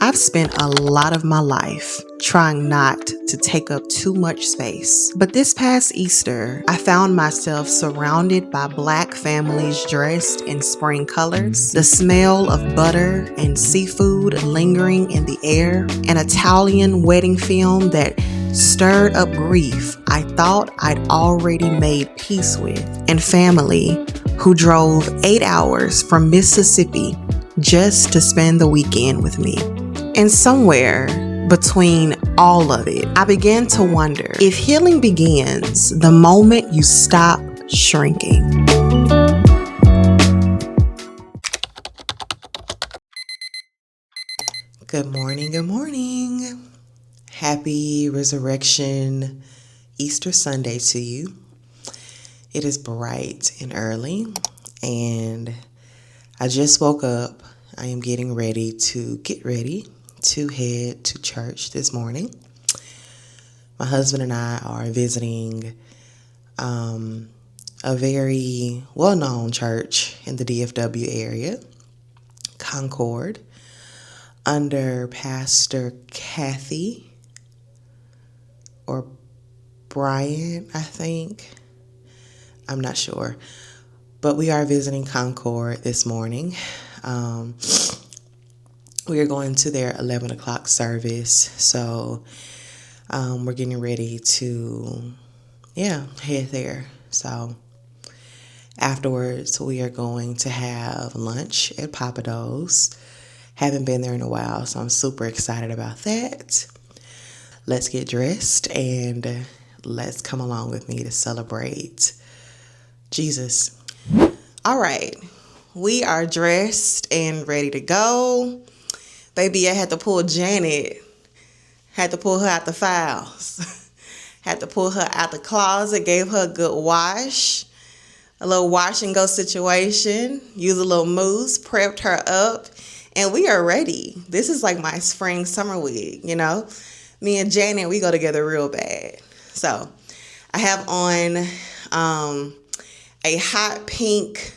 I've spent a lot of my life trying not to take up too much space. But this past Easter, I found myself surrounded by Black families dressed in spring colors, the smell of butter and seafood lingering in the air, an Italian wedding film that stirred up grief I thought I'd already made peace with, and family who drove 8 hours from Mississippi just to spend the weekend with me. And somewhere between all of it, I began to wonder if healing begins the moment you stop shrinking. Good morning, good morning. Happy Resurrection Easter Sunday to you. It is bright and early, and I just woke up. I am getting ready to head to church this morning. My husband and I are visiting a very well-known church in the DFW area, Concord, under Pastor Kathy or Brian, I think. I'm not sure. But we are visiting Concord this morning. We are going to their 11 o'clock service. So we're getting ready to, head there. So afterwards, we are going to have lunch at Pappadeaux. Haven't been there in a while, so I'm super excited about that. Let's get dressed and let's come along with me to celebrate Jesus. All right, we are dressed and ready to go. Baby, I had to pull Janet, had to pull her out the files, had to pull her out the closet, gave her a good wash, a little wash and go situation, use a little mousse, prepped her up, and we are ready. This is like my spring summer wig, you know. Me and Janet, we go together real bad. So I have on a hot pink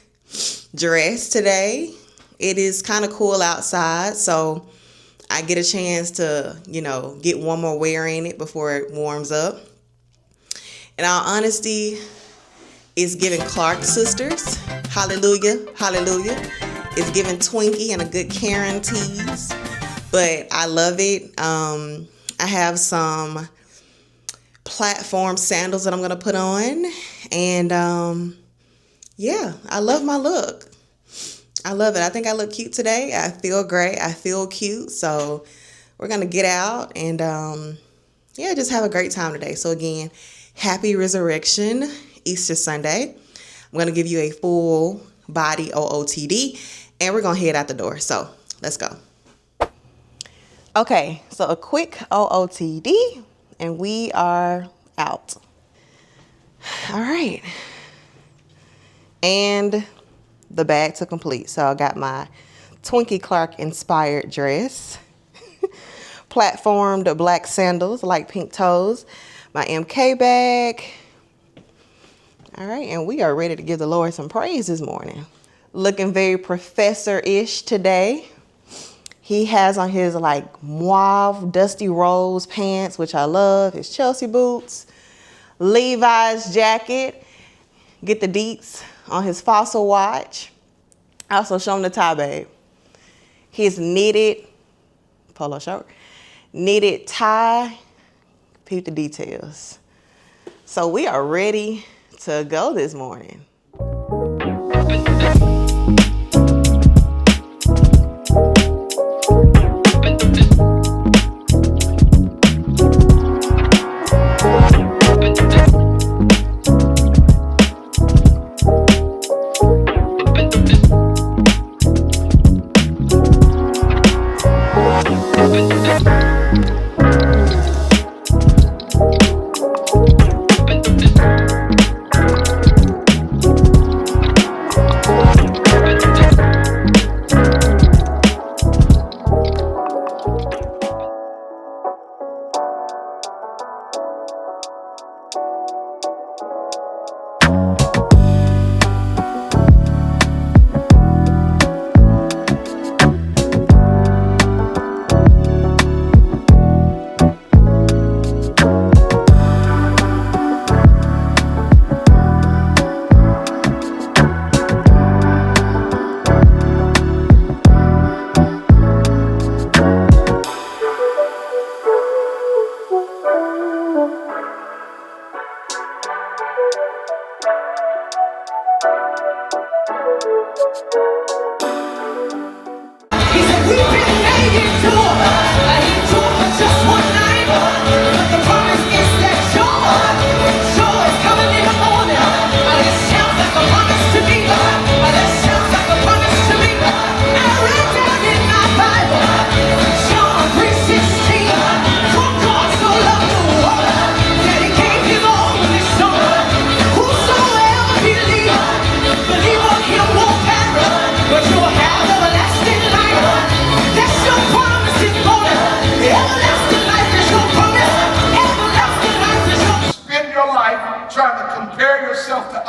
dress today. It is kind of cool outside, so I get a chance to, get one more wear in it before it warms up. In all honesty, it's giving Clark sisters. Hallelujah, hallelujah. It's giving Twinkie and a good Karen tease, but I love it. I have some platform sandals that I'm going to put on, and I love my look. I love it. I think I look cute today. I feel great. I feel cute. So we're going to get out and, just have a great time today. So again, happy Resurrection Easter Sunday. I'm going to give you a full body OOTD and we're going to head out the door. So let's go. Okay. So a quick OOTD and we are out. All right. And the bag to complete. So I got my Twinkie Clark inspired dress, platformed black sandals, like pink toes, my MK bag. All right, and we are ready to give the Lord some praise this morning. Looking very professor-ish today. He has on his mauve dusty rose pants, which I love, his Chelsea boots, Levi's jacket, get the deets on his Fossil watch. I also show him the tie, babe. His knitted polo shirt, knitted tie, peep the details. So we are ready to go this morning.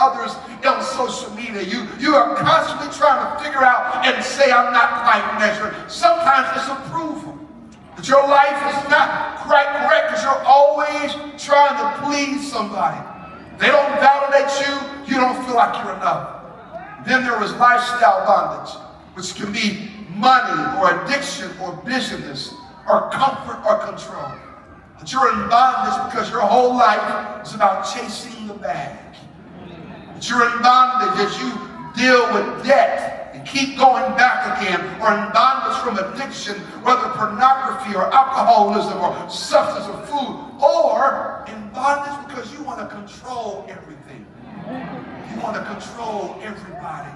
others on social media. You are constantly trying to figure out and say, I'm not quite measured. Sometimes it's approval. But your life is not quite correct because you're always trying to please somebody. They don't validate you, you don't feel like you're enough. Then there is lifestyle bondage, which can be money or addiction or busyness or comfort or control. But you're in bondage because your whole life is about chasing the bag. But you're in bondage as you deal with debt and keep going back again, or in bondage from addiction, whether pornography or alcoholism or substance or food, or in bondage because you want to control everything. You want to control everybody.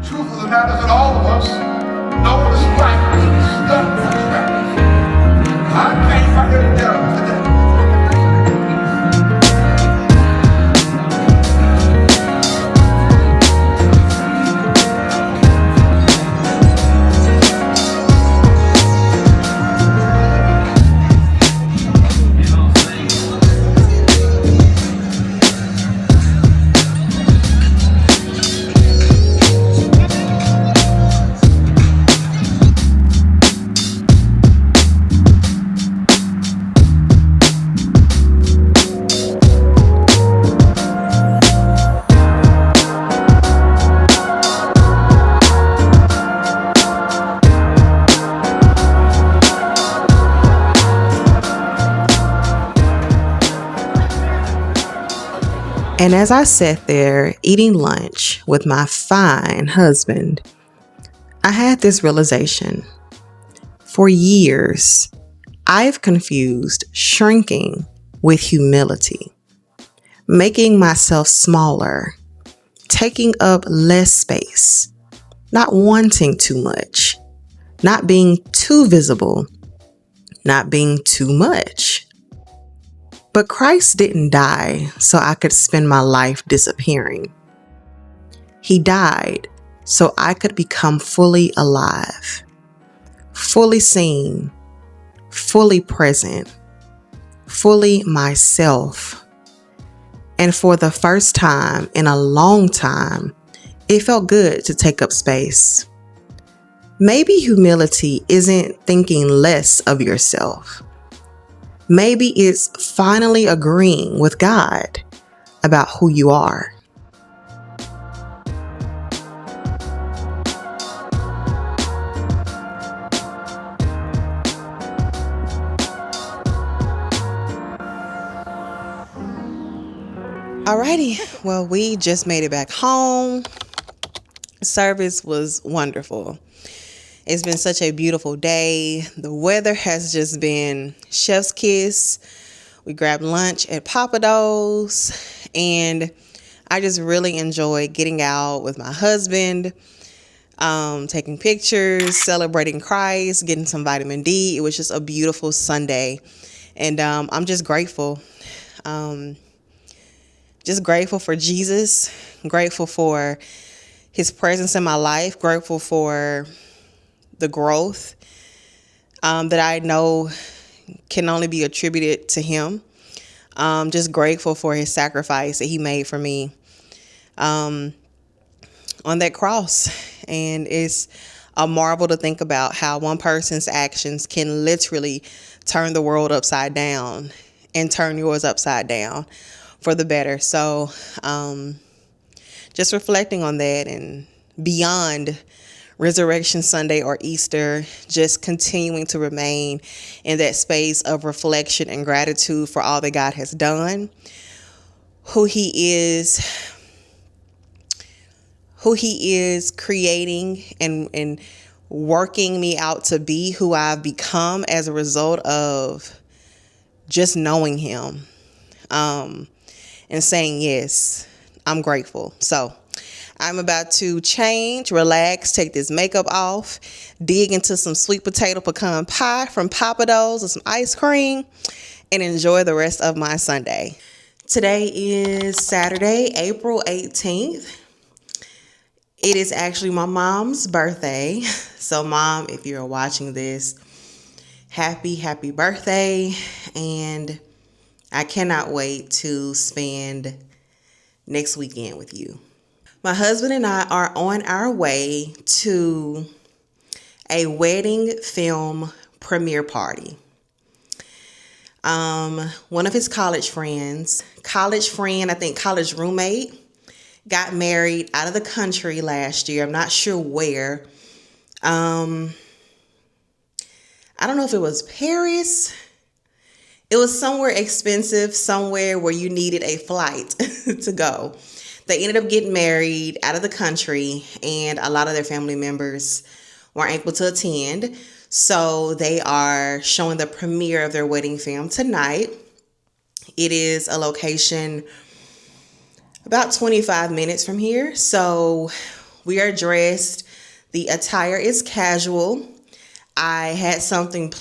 The truth of the matter is that all of us know what it's like to be stuck in a trap. I came right here to tell you today. And as I sat there eating lunch with my fine husband, I had this realization. For years, I've confused shrinking with humility, making myself smaller, taking up less space, not wanting too much, not being too visible, not being too much. But Christ didn't die so I could spend my life disappearing. He died so I could become fully alive, fully seen, fully present, fully myself. And for the first time in a long time, it felt good to take up space. Maybe humility isn't thinking less of yourself. Maybe it's finally agreeing with God about who you are. Alrighty, well, we just made it back home. Service was wonderful. It's been such a beautiful day. The weather has just been chef's kiss. We grabbed lunch at Pappadeaux, and I just really enjoyed getting out with my husband, taking pictures, celebrating Christ, getting some vitamin D. It was just a beautiful Sunday, and I'm just grateful. Just grateful for Jesus, grateful for his presence in my life, grateful for the growth that I know can only be attributed to him. Just grateful for his sacrifice that he made for me on that cross. And it's a marvel to think about how one person's actions can literally turn the world upside down and turn yours upside down for the better. So just reflecting on that, and beyond Resurrection Sunday or Easter, just continuing to remain in that space of reflection and gratitude for all that God has done, who he is creating and working me out to be who I've become as a result of just knowing him, and saying, yes, I'm grateful. So I'm about to change, relax, take this makeup off, dig into some sweet potato pecan pie from Pappadeaux with some ice cream, and enjoy the rest of my Sunday. Today is Saturday, April 18th. It is actually my mom's birthday. So Mom, if you're watching this, happy birthday. And I cannot wait to spend next weekend with you. My husband and I are on our way to a wedding film premiere party. One of his college friend, I think college roommate, got married out of the country last year. I'm not sure where. I don't know if it was Paris. It was somewhere expensive, somewhere where you needed a flight to go. They ended up getting married out of the country, and a lot of their family members weren't able to attend. So they are showing the premiere of their wedding film tonight. It is a location about 25 minutes from here. So we are dressed. The attire is casual. I had something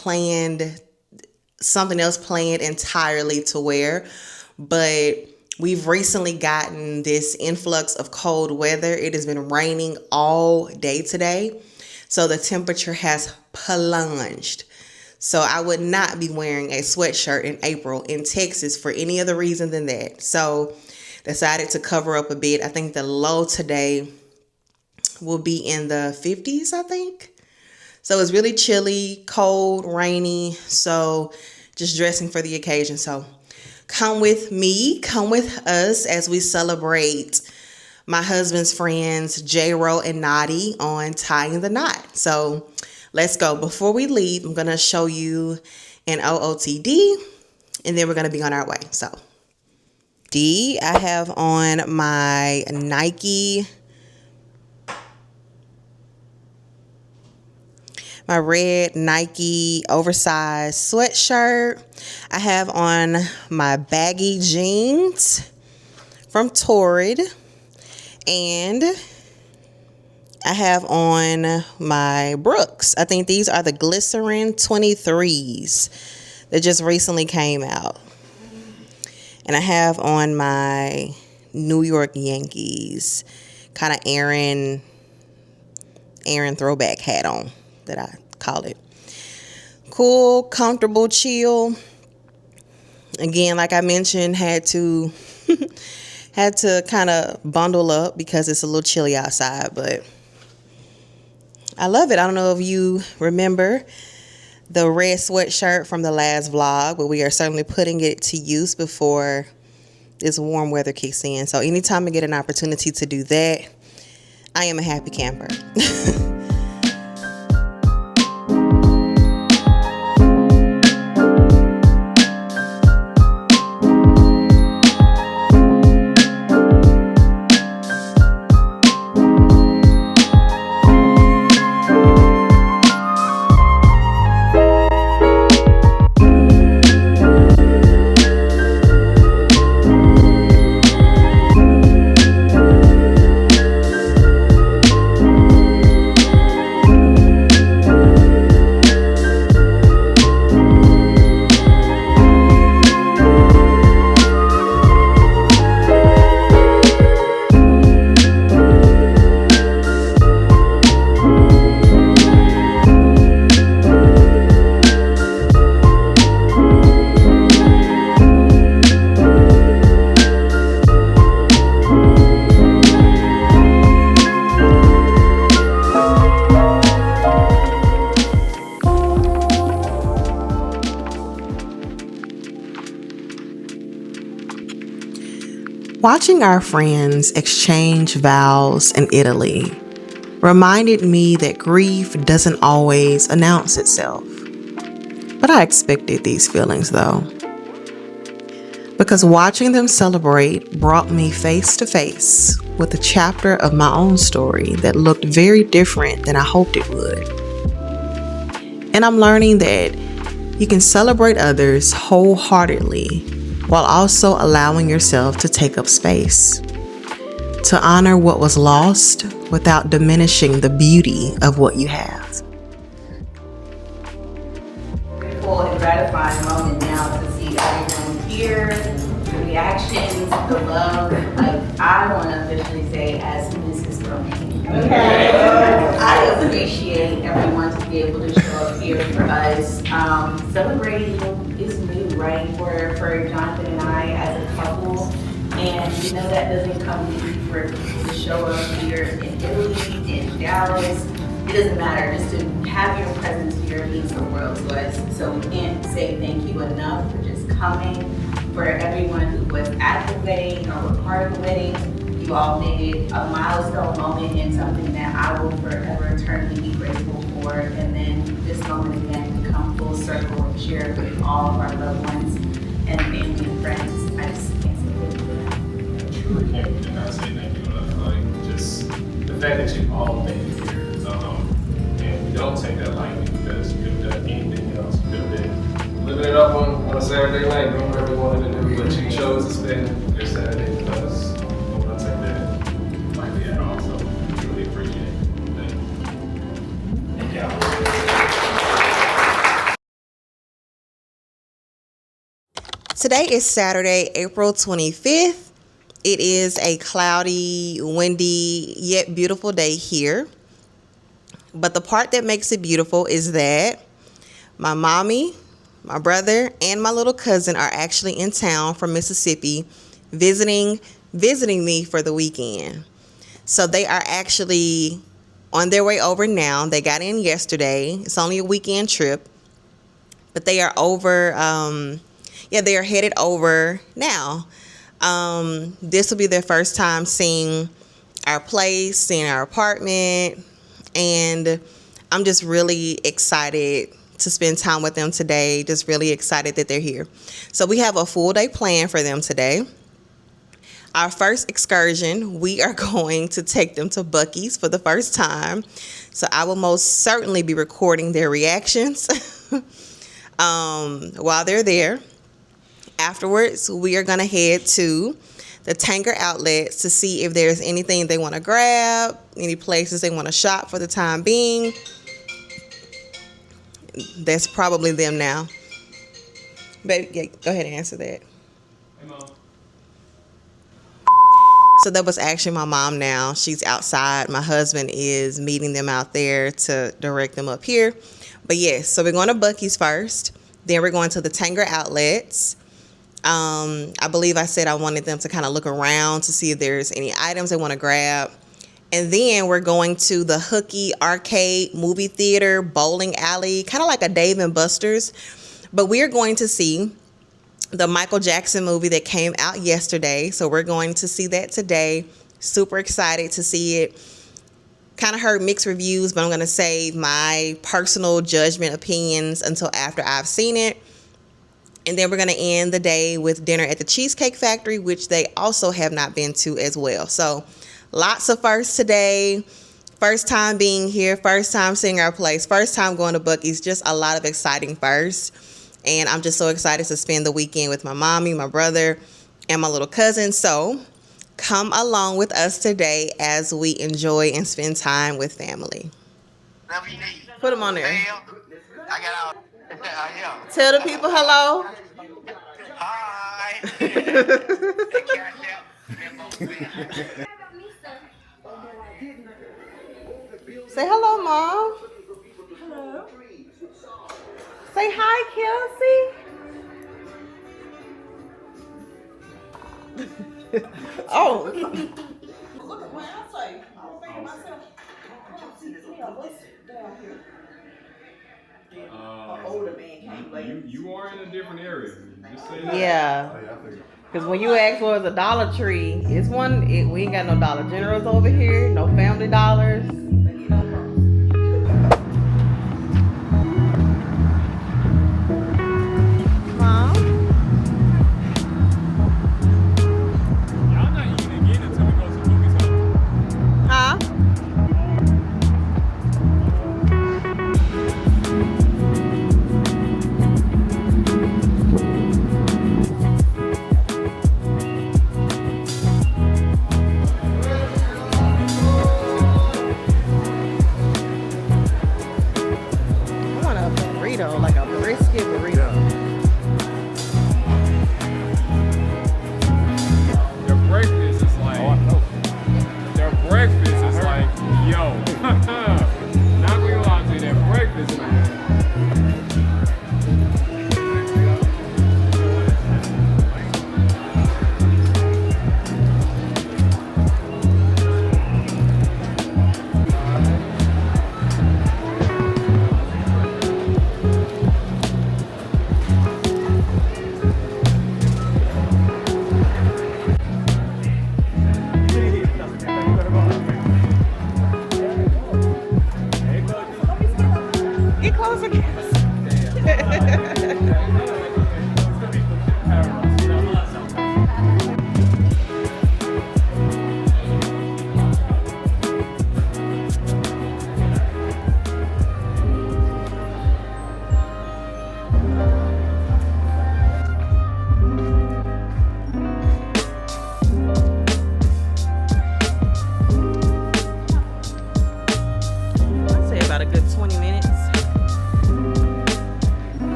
else planned entirely to wear, but we've recently gotten this influx of cold weather. It has been raining all day today, so the temperature has plunged. So I would not be wearing a sweatshirt in April in Texas for any other reason than that. So decided to cover up a bit. I think the low today will be in the 50s, I think. So it's really chilly, cold, rainy. So just dressing for the occasion. So come with me, come with us as we celebrate my husband's friends, J-Ro and Nadi, on tying the knot. So let's go. Before we leave, I'm going to show you an OOTD, and then we're going to be on our way. So I have on my red Nike oversized sweatshirt. I have on my baggy jeans from Torrid. And I have on my Brooks. I think these are the Glycerin 23s that just recently came out. And I have on my New York Yankees kind of Aaron throwback hat on, that I call it. Cool, comfortable, chill. Again, like I mentioned, had to kind of bundle up because it's a little chilly outside, but I love it. I don't know if you remember the red sweatshirt from the last vlog, but we are certainly putting it to use before this warm weather kicks in. So anytime I get an opportunity to do that, I am a happy camper. Watching our friends exchange vows in Italy reminded me that grief doesn't always announce itself. But I expected these feelings though, because watching them celebrate brought me face to face with a chapter of my own story that looked very different than I hoped it would. And I'm learning that you can celebrate others wholeheartedly while also allowing yourself to take up space, to honor what was lost without diminishing the beauty of what you have. Beautiful and gratifying moment now to see everyone here, the reactions, the love. Like, I want to officially say, as Mrs. Romaine, I appreciate everyone to be able to show up here for us. Celebrating is new, right, for Jonathan and I as a couple. And you know that doesn't come easy for people to show up here in Italy, in Dallas. It doesn't matter, just to have your presence here means the world to us. So we can't say thank you enough for just coming, for everyone who was at the wedding or were part of the wedding. You all made it a milestone moment and something that I will forever eternally be grateful for. And then this moment again to come full circle and share with all of our loved ones and family and friends. I just can't say thank you for that. I truly cannot say thank you enough. Like, just the fact that you all made it here. And we don't take that lightly because you could have done anything else. You could have been living it up on a Saturday night, doing whatever you wanted to do, but you chose to spend your Saturday with us. I will not take that lightly at all. So I really appreciate it. Thank you. Today is Saturday, April 25th. It is a cloudy, windy, yet beautiful day here. But the part that makes it beautiful is that my mommy, my brother, and my little cousin are actually in town from Mississippi visiting me for the weekend. So they are actually on their way over now. They got in yesterday. It's only a weekend trip. But they are over, they are headed over now. This will be their first time seeing our place, seeing our apartment. And I'm just really excited to spend time with them today. Just really excited that they're here. So we have a full day plan for them today. Our first excursion, we are going to take them to Buc-ee's for the first time. So I will most certainly be recording their reactions while they're there. Afterwards, we are going to head to the Tanger outlets to see if there's anything they want to grab, any places they want to shop for the time being. That's probably them now. Baby, yeah, go ahead and answer that. Hey, Mom. So that was actually my mom now. She's outside. My husband is meeting them out there to direct them up here. But yes, so we're going to Buc-ee's first. Then we're going to the Tanger outlets. I believe I said I wanted them to kind of look around to see if there's any items they want to grab. And then we're going to the Hooky Arcade movie theater, bowling alley, kind of like a Dave and Buster's. But we're going to see the Michael Jackson movie that came out yesterday. So we're going to see that today. Super excited to see it. Kind of heard mixed reviews, but I'm going to save my personal judgment opinions until after I've seen it. And then we're going to end the day with dinner at the Cheesecake Factory, which they also have not been to as well. So lots of firsts today. First time being here. First time seeing our place. First time going to Buc-ee's. Just a lot of exciting firsts. And I'm just so excited to spend the weekend with my mommy, my brother, and my little cousin. So come along with us today as we enjoy and spend time with family. Put them on there. I got out. Tell the people hello. Hi. Say hello, Mom. Hello. Say hi, Kelsey. Oh. Look at what I say. I was thinking myself. I don't see this down here. An older man came later. You are in a different area. Just say that. Yeah. Because when you ask for a Dollar Tree, it's one. We ain't got no Dollar Generals over here. No Family Dollars. Mom? Y'all not eating again until we go to Buc-ee's house. Huh? I want a burrito, like a brisket burrito. Their breakfast is like, yo. Not gonna lie to you, their breakfast, man.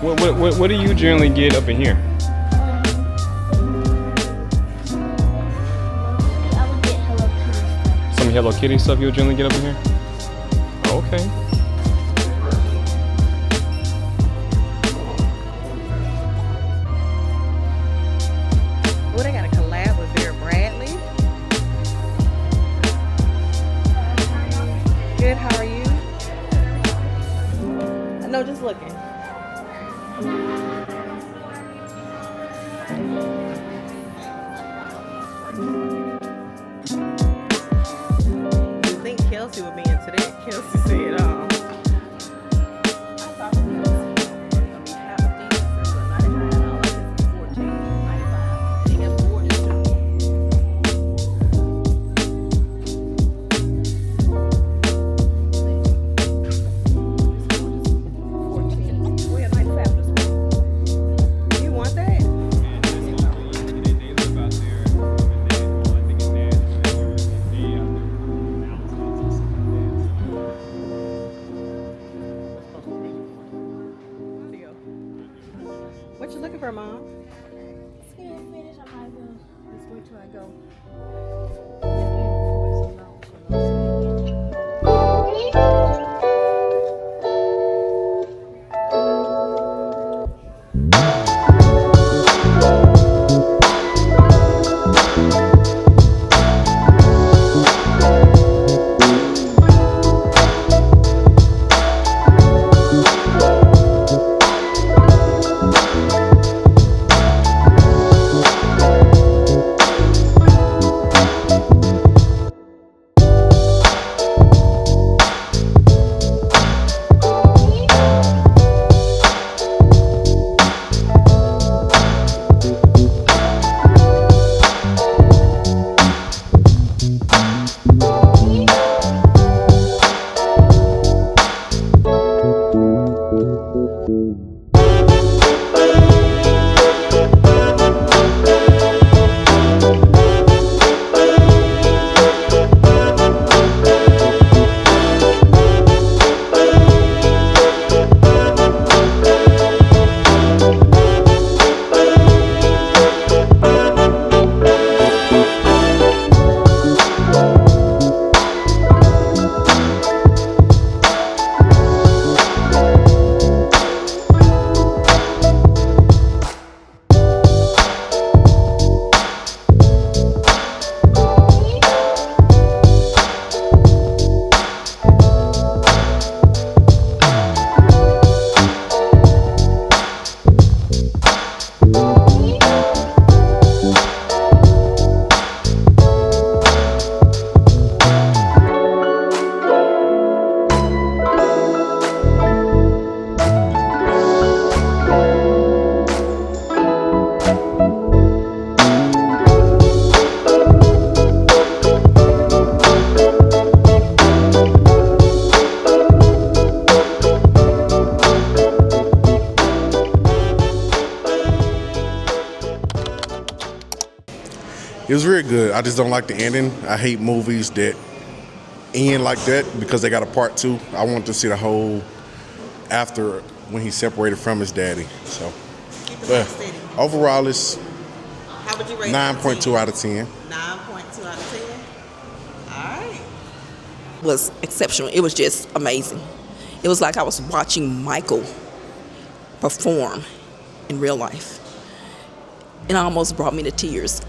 What do you generally get up in here? I would get Hello Kitty. Some Hello Kitty stuff you'll generally get up in here? Okay. Oh, they got a collab with Vera Bradley. Good, how are you? No, just looking. You think Kelsey would be into that? Kelsey said, you want that? What you looking for, Mom? It's gonna finish. I might go. Just wait till I go. It was really good. I just don't like the ending. I hate movies that end like that because they got a part two. I want to see the whole after when he separated from his daddy. So, but overall, it's How would you rate it out of 9.2 10? out of 10. 9.2 out of 10? Alright. Was exceptional. It was just amazing. It was like I was watching Michael perform in real life. It almost brought me to tears.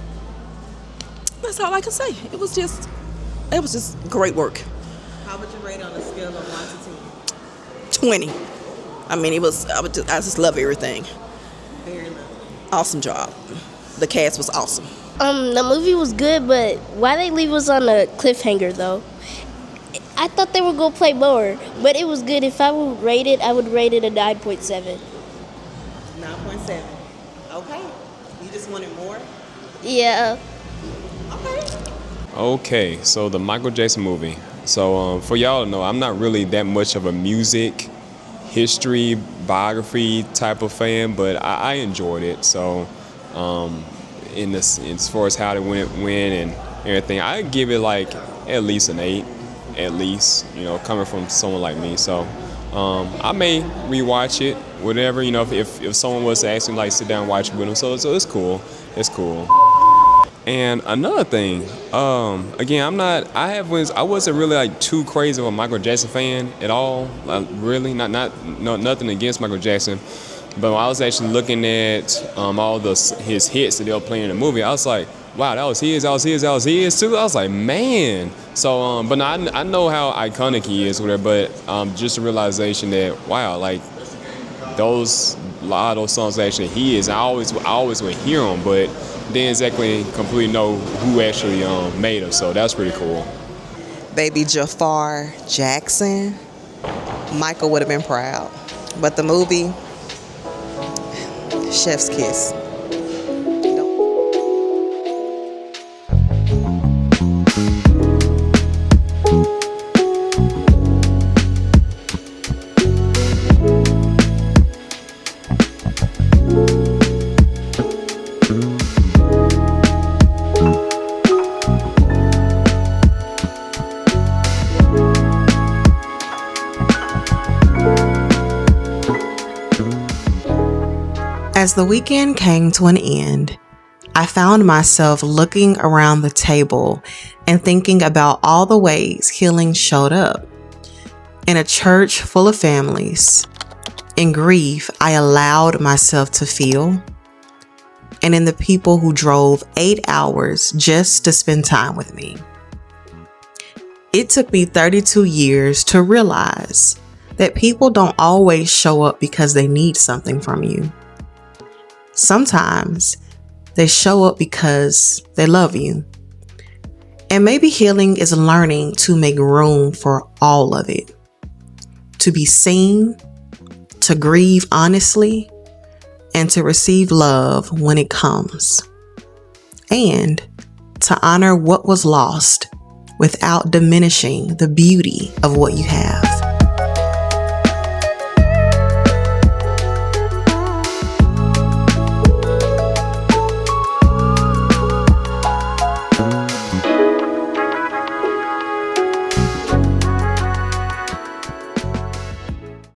That's all I can say. It was just great work. How would you rate it on a scale of 1 to 20. I mean, I just love everything. 10? Very lovely. Awesome job. The cast was awesome. The movie was good, but why they leave us on a cliffhanger though? I thought they were gonna play more, but it was good. If I would rate it, I would rate it a 9.7. 9.7. Okay. You just wanted more? Yeah. Okay. Okay, so the Michael Jackson movie. So for y'all to know, I'm not really that much of a music history biography type of fan, but I enjoyed it. So in this, as far as how it went and everything, I give it like at least an 8, at least, you know, coming from someone like me. So I may rewatch it, whatever, you know, if someone was to actually like sit down and watch it with them. So it's cool. It's cool. And another thing, again, I wasn't really like too crazy of a Michael Jackson fan at all. Really, nothing against Michael Jackson. But when I was actually looking at all his hits that they were playing in the movie, I was like, wow, that was his too. I was like, man. So, but no, I know how iconic he is, whatever. But just a realization that, wow, like a lot of those songs actually his. I always would hear them, but didn't exactly completely know who actually made them. So that's pretty cool. Baby Jafar Jackson, Michael would have been proud. But the movie, chef's kiss. As the weekend came to an end, I found myself looking around the table and thinking about all the ways healing showed up. In a church full of families, in grief, I allowed myself to feel, and in the people who drove 8 hours just to spend time with me. It took me 32 years to realize that people don't always show up because they need something from you. Sometimes they show up because they love you. And maybe healing is learning to make room for all of it. To be seen, to grieve honestly, and to receive love when it comes. And to honor what was lost without diminishing the beauty of what you have.